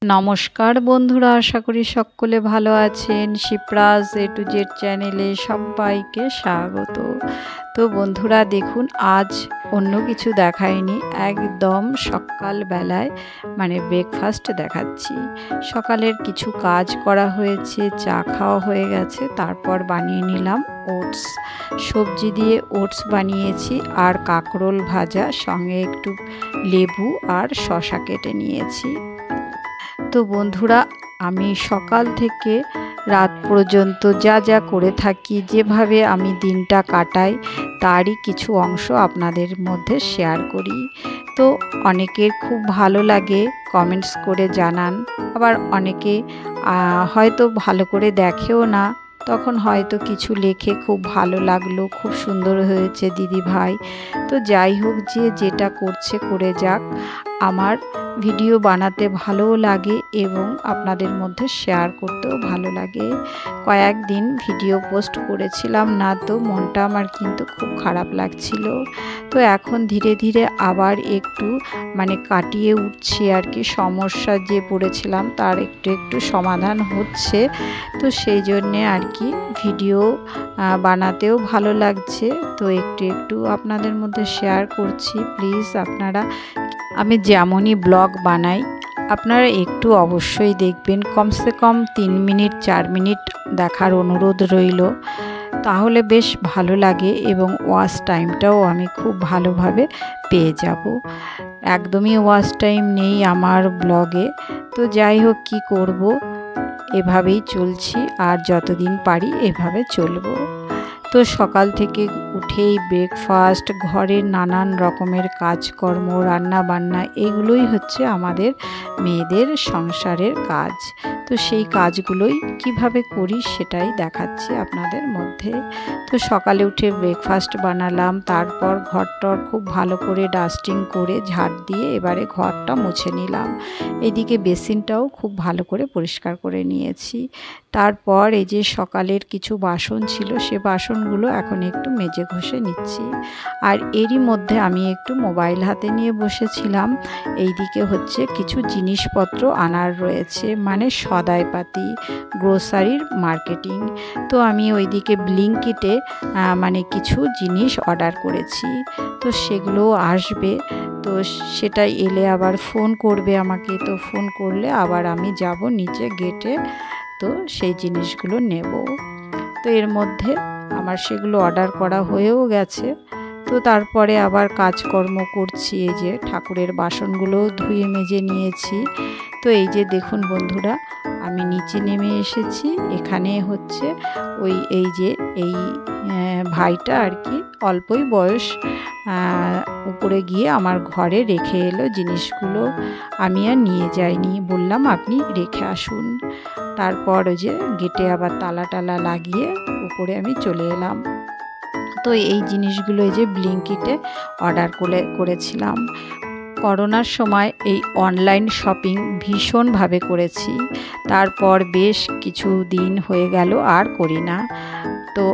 নমস্কার বন্ধুরা, আশা করি সকলে ভালো আছেন। শিপ্রাজ এ টু জেড চ্যানেলে সবাইকে স্বাগত। তো বন্ধুরা দেখুন, আজ অন্য কিছু দেখাইনি, একদম সকালবেলায় ব্রেকফাস্ট দেখাচ্ছি। সকালের কিছু কাজ করা হয়েছে, চা খাওয়া হয়ে গেছে, তারপর বানিয়ে নিলাম ওটস। সবজি দিয়ে ওটস বানিয়েছি আর কাঁকরোল ভাজা, সঙ্গে একটু লেবু আর শসা কেটে নিয়েছি। তো বন্ধুরা, আমি সকাল থেকে রাত পর্যন্ত যা যা করে থাকি, যেভাবে আমি দিনটা কাটাই, তারই কিছু অংশ আপনাদের মধ্যে শেয়ার করি। তো অনেকের খুব ভালো লাগে, কমেন্টস করে জানান, আবার অনেকে হয়তো ভালো করে দেখেও না, তখন হয়তো কিছু লেখে খুব ভালো লাগলো, খুব সুন্দর হয়েছে দিদি ভাই। তো যাই হোক, যে যেটা করছে করে যাক। আমার ভিডিও বানাতে ভালোও লাগে এবং আপনাদের মধ্যে শেয়ার করতেও ভালো লাগে। কয়েকদিন ভিডিও পোস্ট করেছিলাম না, তো মনটা আমার কিন্তু খুব খারাপ লাগছিল। তো এখন ধীরে ধীরে আবার একটু কাটিয়ে উঠছি আর কি। সমস্যা যে পড়েছিলাম তার একটু একটু সমাধান হচ্ছে। তো সেই জন্যে আর কি ভিডিও বানাতেও ভালো লাগছে। তো একটু একটু আপনাদের মধ্যে শেয়ার করছি। প্লিজ আপনারা, আমি যেমনই ব্লগ বানাই আপনারা একটু অবশ্যই দেখবেন, কমসে কম 3 মিনিট 4 মিনিট দেখার অনুরোধ রইল। তাহলে বেশ ভালো লাগে এবং ওয়াচ টাইমটাও আমি খুব ভালোভাবে পেয়ে যাব। একদমই ওয়াচ টাইম নেই আমার ব্লগে। তো যাই হোক, কি করব, এভাবেই চলছি আর যতদিন পারি এভাবে চলবো। তো সকাল থেকে উঠেই ব্রেকফাস্ট, ঘরের নানান রকমের কাজকর্ম, রান্না বান্না, এগুলোই হচ্ছে আমাদের মেয়েদের সংসারের কাজ। তো সেই কাজগুলোই কিভাবে করি সেটাই দেখাচ্ছি আপনাদের মধ্যে। তো সকালে উঠে ব্রেকফাস্ট বানালাম, তারপর ঘরটর খুব ভালো করে ডাস্টিং করে ঝাড় দিয়ে এবারে ঘরটা মুছে নিলাম। এদিকে বেসিনটাও খুব ভালো করে পরিষ্কার করে নিয়েছি। তারপর এই যে সকালের কিছু বাসন ছিল, সে বাসনগুলো এখন একটু মেজে ঘষে নিচ্ছি। আর এরই মধ্যে আমি একটু মোবাইল হাতে নিয়ে বসেছিলাম। এইদিকে হচ্ছে কিছু জিনিসপত্র আনার রয়েছে, সদাইপাতি, গ্রোসারির মার্কেটিং। তো আমি ওইদিকে ব্লিঙ্কিটে কিছু জিনিস অর্ডার করেছি। তো সেগুলো আসবে, তো সেটা এলে আবার ফোন করবে আমাকে। তো ফোন করলে আবার আমি যাব নিচে গেটে, তো সেই জিনিসগুলো নেব। তো এর মধ্যে আমার সেগুলো অর্ডার করা হয়েও গেছে। তো তারপরে আবার কাজকর্ম করছি। এই যে ঠাকুরের বাসনগুলো ধুয়ে মেজে নিয়েছি। তো এই যে দেখুন বন্ধুরা, আমি নিচে নেমে এসেছি। এখানে হচ্ছে এই ভাইটা আর কি, অল্পই বয়স, উপরে গিয়ে আমার ঘরে রেখে এলো জিনিসগুলো। আমি আর নিয়ে যাইনি, বললাম আপনি রেখে আসুন। তারপর ওই যে গেটে আবার তালা টালা লাগিয়ে উপরে আমি চলে এলাম। তো এই জিনিসগুলো এই যে ব্লিঙ্কিটে অর্ডার করেছিলাম। করোনার সময় এই অনলাইন শপিং ভীষণভাবে করেছি, তারপর বেশ কিছু দিন হয়ে গেল আর করি না। তো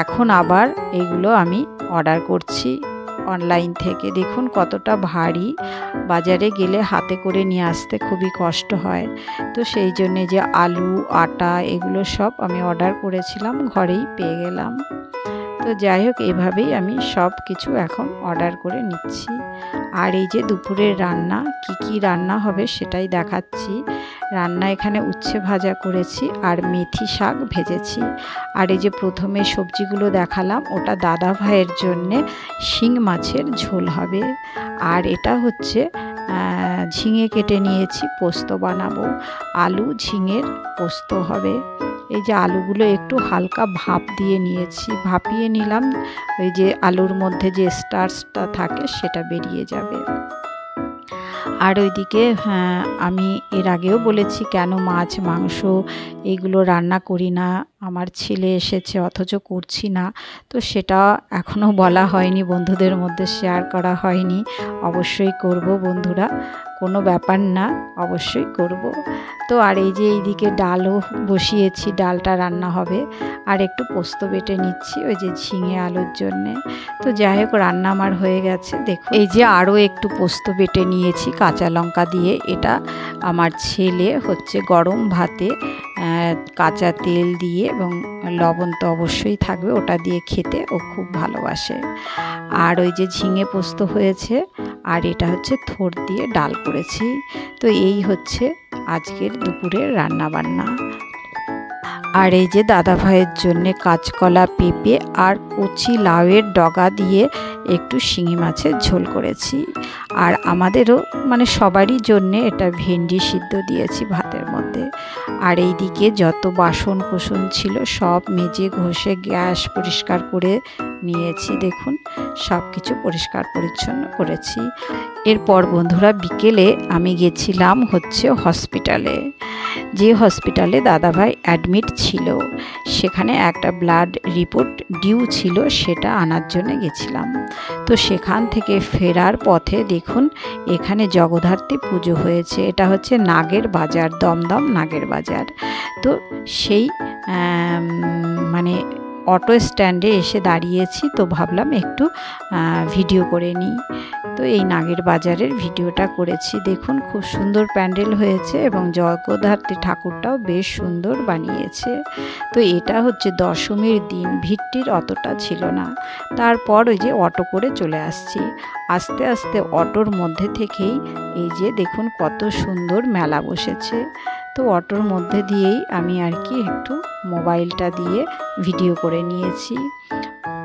এখন আবার এগুলো আমি অর্ডার করছি অনলাইন থেকে। দেখুন কতটা ভারী, বাজারে গেলে হাতে করে নিয়ে আসতে খুবই কষ্ট হয়। তো সেই জন্যে যে আলু, আটা, এগুলো সব আমি অর্ডার করেছিলাম, ঘরেই পেয়ে গেলাম। তো যাই হোক, এভাবেই আমি সব কিছু এখন অর্ডার করে নিচ্ছি। আর এই যে দুপুরের রান্না, কি রান্না হবে সেটাই দেখাচ্ছি। রান্না এখানে উচ্ছে ভাজা করেছি আর মেথি শাক ভেজেছি। আর এই যে প্রথমে সবজিগুলো দেখালাম, ওটা দাদা ভাইয়ের জন্যে শিং মাছের ঝোল হবে। আর এটা হচ্ছে ঝিঙে কেটে নিয়েছি, পোস্ত বানাবো। আলু ঝিঙের পোস্ত হবে। এই যে আলুগুলো একটু হালকা ভাপ দিয়ে নিয়েছি, ভাপিয়ে নিলাম। ওই যে আলুর মধ্যে যে স্টার্চটা থাকে সেটা বেরিয়ে যাবে। আর ওইদিকে আমি এর আগেও বলেছি কেন মাছ মাংস এইগুলো রান্না করি না, আমার ছেলে এসেছে অথচ করছি না। তো সেটা এখনও বলা হয়নি, বন্ধুদের মধ্যে শেয়ার করা হয়নি। অবশ্যই করব বন্ধুরা, কোনো ব্যাপার না, অবশ্যই করব। তো আর এই যে এইদিকে ডালও বসিয়েছি, ডালটা রান্না হবে। আর একটু পোস্ত বেটে নিচ্ছি ওই যে ঝিঙে আলুর জন্যে। তো যাই হোক, রান্না আমার হয়ে গেছে। দেখুন এই যে আরও একটু পোস্ত বেটে নিয়েছি কাঁচা লঙ্কা দিয়ে। এটা আমার ছেলে হচ্ছে গরম ভাতে কাঁচা তেল দিয়ে এবং লবণ তো অবশ্যই থাকবে, ওটা দিয়ে খেতে ও খুব ভালোবাসে। আর ওই যে ঝিঙে পোস্ত হয়েছে, আর এটা হচ্ছে থোড় দিয়ে ডাল করেছি। তো এই হচ্ছে আজকের দুপুরের রান্না বান্না। আর এই যে দাদা ভাইয়ের জন্যে কাঁচকলা, পেঁপে আর কচি লাউয়ের ডগা দিয়ে একটু শিঙি মাছের ঝোল করেছি। আর আমাদেরও মানে সবারই জন্যে এটা ভেন্ডি সিদ্ধ দিয়েছি ভাতের মধ্যে। আর এই দিকে যত বাসন কোসন ছিল সব মেজে ঘষে গ্যাস পরিষ্কার করে নিয়েছি। দেখুন সব কিছু পরিষ্কার পরিচ্ছন্ন করেছি। এরপর বন্ধুরা বিকেলে আমি গেছিলাম হচ্ছে হসপিটালে। যে হসপিটালে দাদাভাই অ্যাডমিট ছিল, সেখানে একটা ব্লাড রিপোর্ট ডিউ ছিল, সেটা আনার জন্য গেছিলাম। তো সেখান থেকে ফেরার পথে দেখুন এখানে জগদ্ধাত্রী পুজো হয়েছে। এটা হচ্ছে নাগের বাজার, দমদম নাগের বাজার। তো সেই মানে অটো স্ট্যান্ডে এসে দাঁড়িয়েছি, তো ভাবলাম একটু ভিডিও করে নিই। তো এই নাগের বাজারের ভিডিওটা করেছি। দেখুন খুব সুন্দর প্যান্ডেল হয়েছে এবং জগদ্ধাত্রী ঠাকুরটাও বেশ সুন্দর বানিয়েছে। তো এটা হচ্ছে দশমীর দিন, ভিড়টির অতটা ছিল না। তারপর ওই যে অটো করে চলে আসছি। আস্তে আস্তে অটোর মধ্যে থেকেই এই যে দেখুন কত সুন্দর মেলা বসেছে। তো অটোর মধ্যে দিয়েই আমি আর কি একটু মোবাইলটা দিয়ে ভিডিও করে নিয়েছি।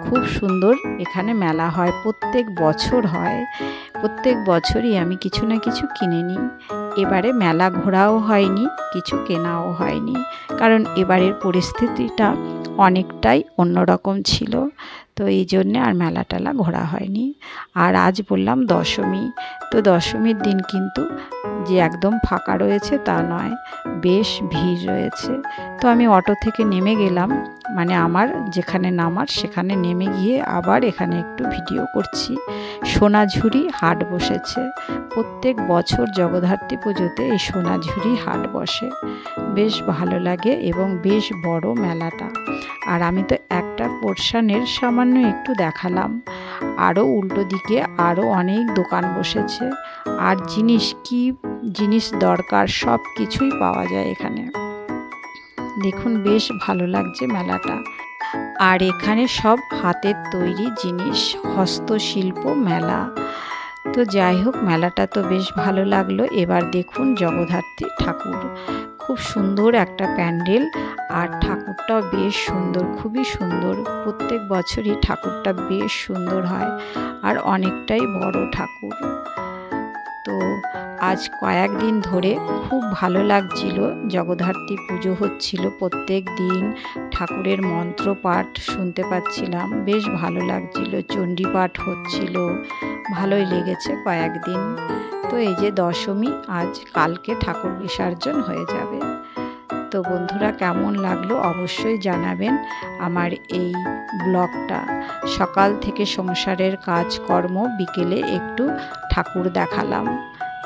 খুব সুন্দর এখানে মেলা হয়, প্রত্যেক বছর হয়। প্রত্যেক বছরই আমি কিছু না কিছু কিনে নিই। এবারে মেলা ঘোরাও হয়নি, কিছু কেনাও হয়নি, কারণ এবারের পরিস্থিতিটা অনেকটাই অন্যরকম ছিল। তো এই জন্যে আর মেলা টেলা ঘোরা হয়নি। আর আজ বললাম দশমী, তো দশমীর দিন কিন্তু যে একদম ফাঁকা রয়েছে তা নয়, বেশ ভিড় রয়েছে। তো আমি অটো থেকে নেমে গেলাম, মানে আমার যেখানে নামার সেখানে নেমে গিয়ে আবার এখানে একটু ভিডিও করছি। সোনাঝুরি হাট বসেছে। প্রত্যেক বছর জগদ্ধাত্রী পুজোতে এই সোনাঝুরি হাট বসে, বেশ ভালো লাগে এবং বেশ বড় মেলাটা। আর আমি তো একটা পোর্শনের সামান্য একটু দেখালাম, আরও উল্টো দিকে আরও অনেক দোকান বসেছে। আর কি জিনিস দরকার সব কিছুই পাওয়া যায় এখানে। দেখুন বেশ ভালো লাগছে মেলাটা। আর এখানে সব হাতের তৈরি জিনিস, হস্তশিল্প মেলা। তো যাই হোক, মেলাটা তো বেশ ভালো লাগলো। এবার দেখুন জগদ্ধাত্রী ঠাকুর, খুব সুন্দর একটা প্যান্ডেল, আর ঠাকুরটাও বেশ সুন্দর, খুবই সুন্দর। প্রত্যেক বছরই ঠাকুরটা বেশ সুন্দর হয় আর অনেকটাই বড় ঠাকুর। তো আজ কয়েকদিন ধরে খুব ভালো লাগছিল, জগদ্ধাত্রী পুজো হচ্ছিল প্রত্যেক দিন, ঠাকুরের মন্ত্র পাঠ শুনতে পাচ্ছিলাম, বেশ ভালো লাগছিল। চণ্ডী পাঠ হচ্ছিল, ভালোই লেগেছে কয়েকদিন। তো এই যে দশমী, আজ কালকে ঠাকুর বিসর্জন হয়ে যাবে। তো বন্ধুরা কেমন লাগলো অবশ্যই জানাবেন আমার এই ব্লগটা। সকাল থেকে সংসারের কাজকর্ম, বিকেলে একটু ঠাকুর দেখালাম।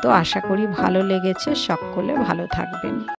তো আশা করি ভালো লেগেছে, সকলে ভালো থাকবেন।